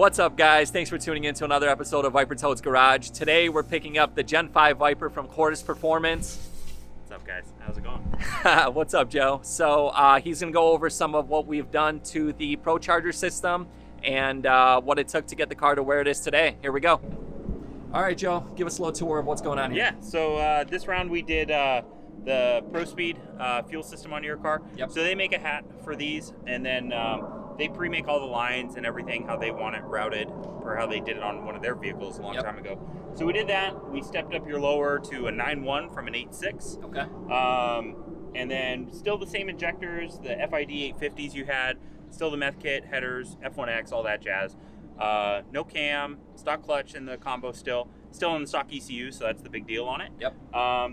What's up, guys? Thanks for tuning in to another episode of Viper Toad's Garage. Today we're picking up the Gen 5 Viper from Cordis Performance. What's up, guys? How's it going? What's up, Joe? So he's gonna go over some of what we've done to the PROCHARGER system and what it took to get the car to where it is today. Here we go. All right, Joe, give us a little tour of what's going on here. Yeah, so this round we did the Prospeed Fuel System on your car. Yep. So they make a hat for these, and then they pre-make all the lines and everything, how they want it routed, or how they did it on one of their vehicles a long time ago. So we did that. We stepped up your lower to a 9.1 from an 8.6. Okay. And then still the same injectors, the FID 850s you had, still the meth kit, headers, F1X, all that jazz. No cam, stock clutch in the combo still in the stock ECU, so that's the big deal on it. Yep.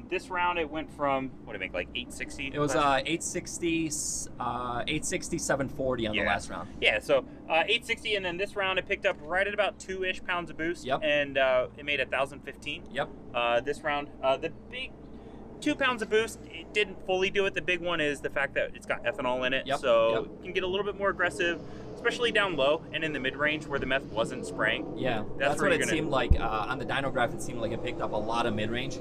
This round it went from, what did it make, like 860? It was 860, 740 on the last round. Yeah, so 860, and then this round it picked up right at about 2-ish pounds of boost. Yep. And it made 1,015. Yep. This round, the big 2 pounds of boost, it didn't fully do it. The big one is the fact that it's got ethanol in it, so you can get a little bit more aggressive, especially down low and in the mid-range where the meth wasn't spraying. Yeah, that's what it seemed like. On the dyno graph, it seemed like it picked up a lot of mid-range.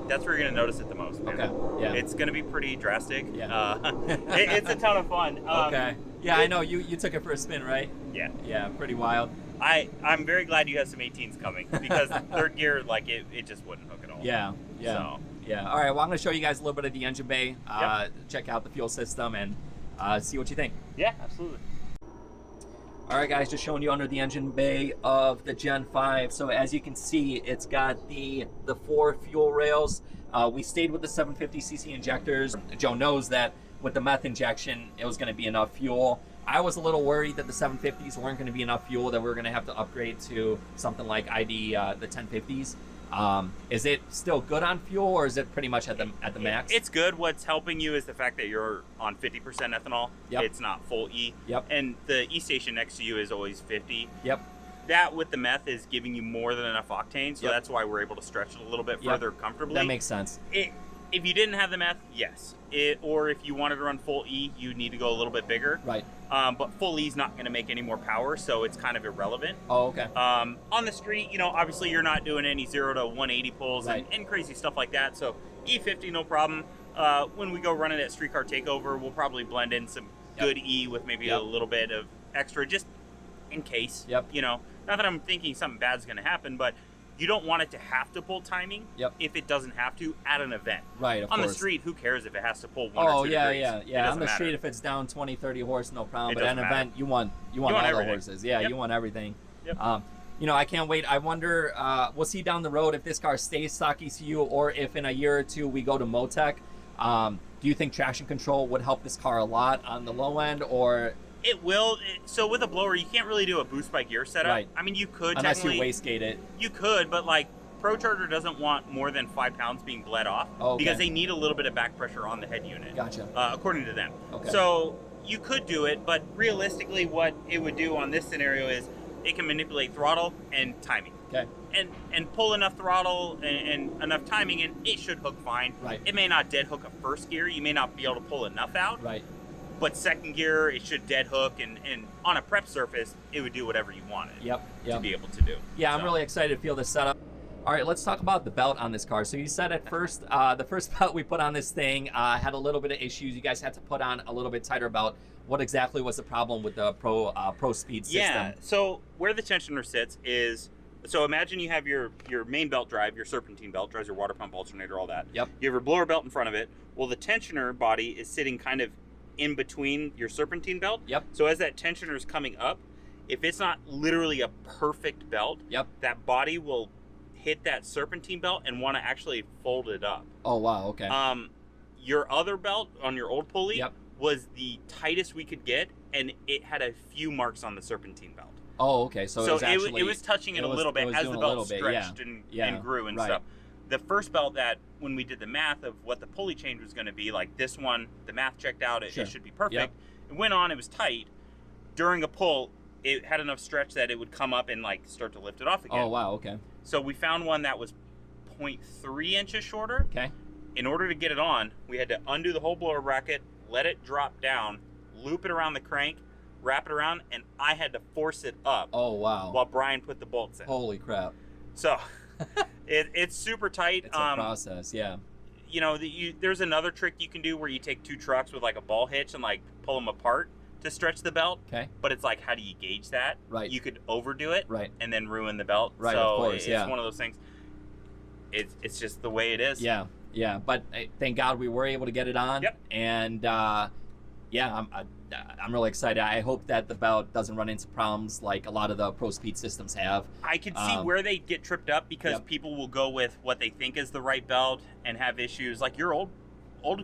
That's where you're going to notice it the most, man. Okay, yeah. It's going to be pretty drastic. Yeah. It's a ton of fun. Okay. Yeah, I know. You took it for a spin, right? Yeah. Yeah, pretty wild. I'm very glad you have some 18s coming, because third gear, like, it just wouldn't hook at all. Yeah, yeah. So. Yeah. All right, well, I'm going to show you guys a little bit of the engine bay, check out the fuel system, and see what you think. Yeah, absolutely. All right, guys, just showing you under the engine bay of the Gen 5. So as you can see, it's got the 4 fuel rails. We stayed with the 750cc injectors. Joe knows that with the meth injection, it was going to be enough fuel. I was a little worried that the 750s weren't going to be enough fuel, that we were going to have to upgrade to something like the 1050s. Is it still good on fuel, or is it pretty much at the max? It's good. What's helping you is the fact that you're on 50% ethanol. Yep. It's not full E. Yep. And the E station next to you is always 50. Yep. That with the meth is giving you more than enough octane, so that's why we're able to stretch it a little bit further comfortably. That makes sense. If you didn't have the meth, yes. Or if you wanted to run full E, you need to go a little bit bigger. Right. But full E is not going to make any more power, so it's kind of irrelevant. Oh, okay. On the street, obviously you're not doing any 0 to 180 pulls and crazy stuff like that, so E50, no problem. When we go running at Street Car Takeover, we'll probably blend in some good E with maybe a little bit of extra, just in case. Yep. Not that I'm thinking something bad's going to happen, but you don't want it to have to pull timing if it doesn't have to at an event. Right, of course. On the street, who cares if it has to pull 1 or 2 degrees? Yeah. On the street, if it's down 20, 30 horse, no problem. But at an event, you want all everything. the horses. Yeah, you want everything. Yep. I can't wait. I wonder, we'll see down the road if this car stays stock ECU, or if in a year or two we go to Motec. Do you think traction control would help this car a lot on the low end, or... It will. So with a blower, you can't really do a boost by gear setup. Right. I mean, you could unless you wastegate it. You could, but like ProCharger doesn't want more than 5 pounds being bled off because they need a little bit of back pressure on the head unit. Gotcha. According to them. Okay. So you could do it, but realistically, what it would do on this scenario is it can manipulate throttle and timing. Okay. And pull enough throttle and enough timing, and it should hook fine. Right. It may not dead hook a first gear. You may not be able to pull enough out. Right. But second gear, it should dead hook, and on a prep surface, it would do whatever you wanted to be able to do. Yeah, I'm really excited to feel this setup. All right, let's talk about the belt on this car. So you said at first, the first belt we put on this thing had a little bit of issues. You guys had to put on a little bit tighter belt. What exactly was the problem with the Prospeed system? Yeah, so where the tensioner sits is, so imagine you have your main belt drive, your serpentine belt, drives your water pump, alternator, all that. Yep. You have your blower belt in front of it. Well, the tensioner body is sitting kind of in between your serpentine belt. Yep. So as that tensioner is coming up, if it's not literally a perfect belt, that body will hit that serpentine belt and want to actually fold it up. Oh, wow, okay. Your other belt on your old pulley was the tightest we could get, and it had a few marks on the serpentine belt. Oh, okay. So it was touching it a little bit as the belt stretched and grew and stuff. The first belt that, when we did the math of what the pulley change was going to be, like this one, the math checked out, it should be perfect. Yep. It went on, it was tight. During a pull, it had enough stretch that it would come up and like start to lift it off again. Oh, wow, okay. So we found one that was 0.3 inches shorter. Okay. In order to get it on, we had to undo the whole blower bracket, let it drop down, loop it around the crank, wrap it around, and I had to force it up. Oh, wow. While Brian put the bolts in. Holy crap. So it's super tight. It's a process, yeah. You know, there's another trick you can do where you take 2 trucks with like a ball hitch and like pull them apart to stretch the belt. Okay. But it's like, how do you gauge that? Right. You could overdo it. Right. And then ruin the belt. Right, so of course, it's one of those things. It's just the way it is. Yeah, yeah. But thank God we were able to get it on. Yep. And yeah, I'm really excited. I hope that the belt doesn't run into problems like a lot of the Prospeed systems have. I can see where they get tripped up because people will go with what they think is the right belt and have issues. Like your old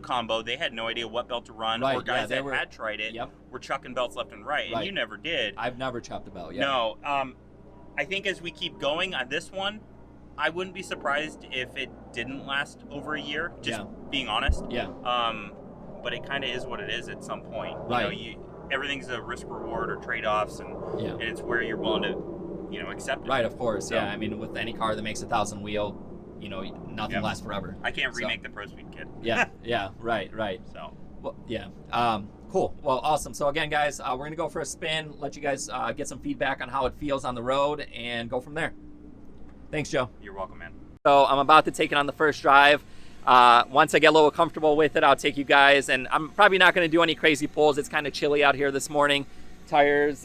combo, they had no idea what belt to run, or guys that had tried it were chucking belts left and right, and you never did. I've never chopped a belt. No. I think as we keep going on this one, I wouldn't be surprised if it didn't last over a year, just being honest. Yeah. But it kind of is what it is at some point. Right. You know, everything's a risk reward or trade-offs, and it's where you're willing to, you know, accept it. Right, of course. So, yeah, I mean, with any car that makes 1,000 wheel, you know, nothing lasts forever. I can't remake the Prospeed kit. Yeah, right. So. Well, yeah. Cool. Well, awesome. So again, guys, we're gonna go for a spin, let you guys get some feedback on how it feels on the road, and go from there. Thanks, Joe. You're welcome, man. So I'm about to take it on the first drive. Once I get a little comfortable with it, I'll take you guys, and I'm probably not going to do any crazy pulls. It's kind of chilly out here this morning. Tires,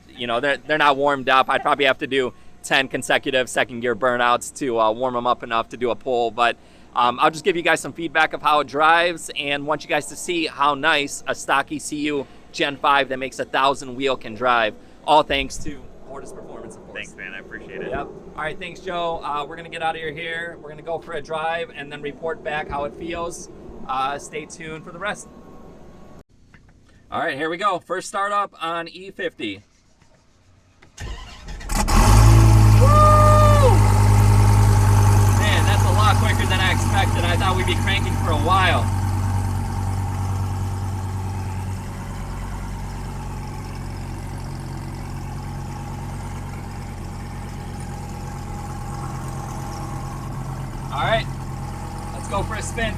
you know, they're not warmed up. I'd probably have to do 10 consecutive second gear burnouts to warm them up enough to do a pull, but I'll just give you guys some feedback of how it drives, and want you guys to see how nice a stock ECU Gen 5 that makes 1,000 wheel can drive, all thanks to Mortis Performance, of course. Thanks, man. I appreciate it. Yep. All right, thanks, Joe. We're going to get out of here. We're going to go for a drive and then report back how it feels. Stay tuned for the rest. All right, here we go. First startup on E50. Woo! Man, that's a lot quicker than I expected. I thought we'd be cranking for a while. All right, let's go for a spin.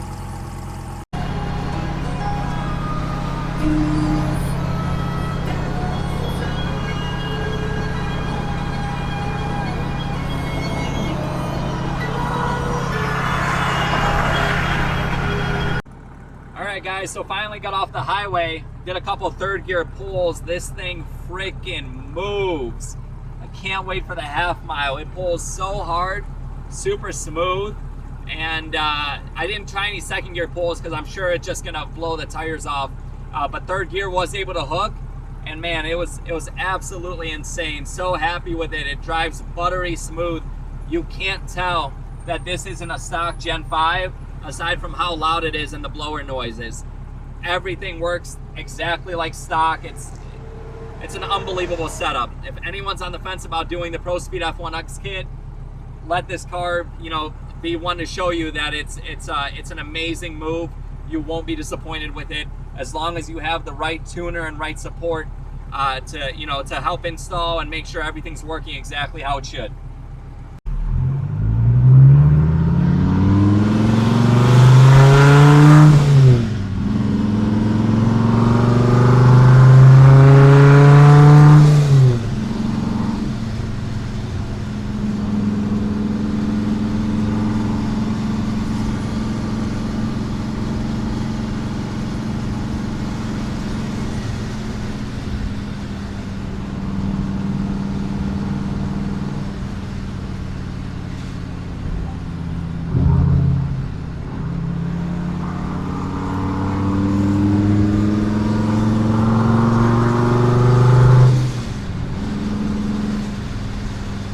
All right, guys, so finally got off the highway, did a couple third gear pulls. This thing freaking moves. I can't wait for the half mile. It pulls so hard, super smooth. And I didn't try any second gear pulls because I'm sure it's just gonna blow the tires off. But third gear was able to hook, and man, it was absolutely insane. So happy with it. It drives buttery smooth. You can't tell that this isn't a stock Gen 5 aside from how loud it is and the blower noises. Everything works exactly like stock. It's an unbelievable setup. If anyone's on the fence about doing the Prospeed F1X kit, let this car, you know, be one to show you that it's an amazing move. You won't be disappointed with it as long as you have the right tuner and right support to help install and make sure everything's working exactly how it should.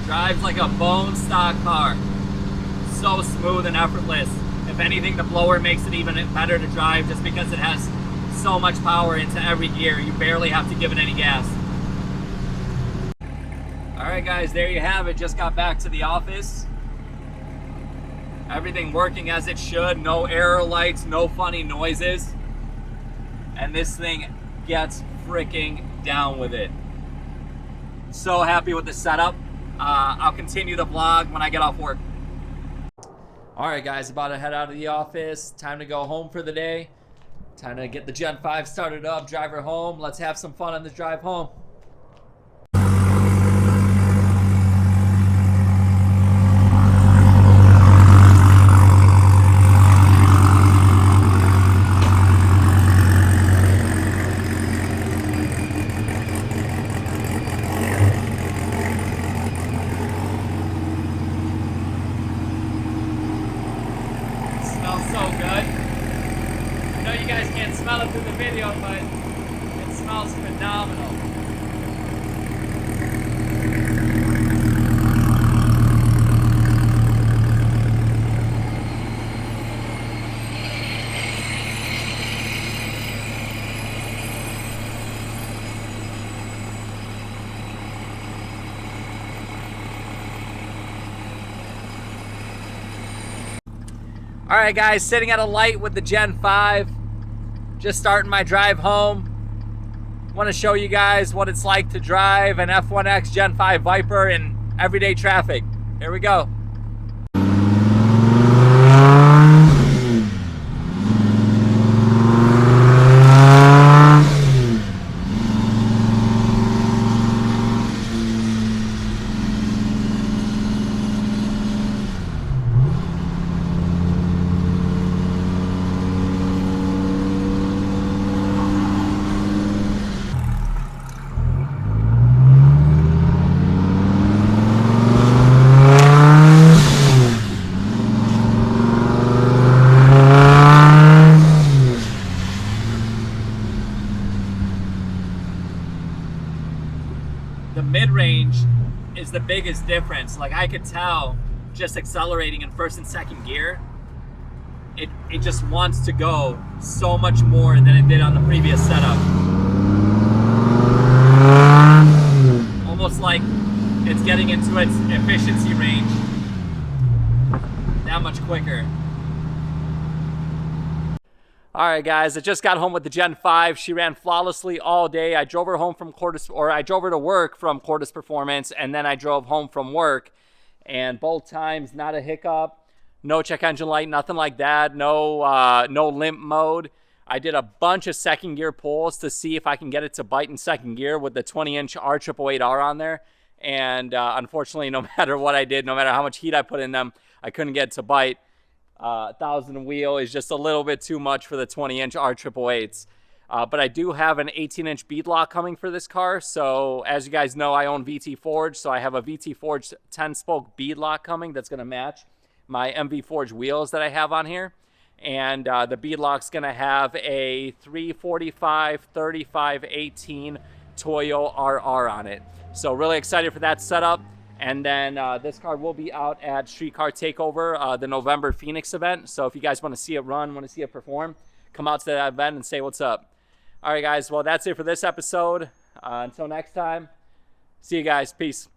Drives like a bone stock car. So smooth and effortless. If anything, the blower makes it even better to drive just because it has so much power into every gear. You barely have to give it any gas. All right, guys, there you have it. Just got back to the office. Everything working as it should. No error lights, no funny noises. And this thing gets freaking down with it. So happy with the setup. I'll continue the vlog when I get off work. All right, guys, about to head out of the office. Time to go home for the day. Time to get the Gen 5 started up, drive her home. Let's have some fun on this drive home. You guys can't smell it through the video, but it smells phenomenal. All right, guys, sitting at a light with the Gen 5. Just starting my drive home. Want to show you guys what it's like to drive an F1X Gen 5 VIPER in everyday traffic. Here we go. The mid-range is the biggest difference. Like, I could tell just accelerating in first and second gear, it just wants to go so much more than it did on the previous setup. Almost like it's getting into its efficiency range that much quicker. All right, guys, I just got home with the Gen 5. She ran flawlessly all day. I drove her home from I drove her to work from Cordis Performance, and then I drove home from work. And both times, not a hiccup, no check engine light, nothing like that, no limp mode. I did a bunch of second gear pulls to see if I can get it to bite in second gear with the 20-inch R888R on there. And unfortunately, no matter what I did, no matter how much heat I put in them, I couldn't get it to bite. 1,000 wheel is just a little bit too much for the 20-inch R888s. But I do have an 18-inch bead lock coming for this car. So as you guys know, I own VT Forge. So I have a VT Forge 10-spoke bead lock coming that's going to match my MV Forge wheels that I have on here. And the bead lock's going to have a 345/35/18 Toyo RR on it. So really excited for that setup. And then this car will be out at Streetcar Takeover, the November Phoenix event. So if you guys want to see it run, want to see it perform, come out to that event and say what's up. All right, guys. Well, that's it for this episode. Until next time, see you guys. Peace.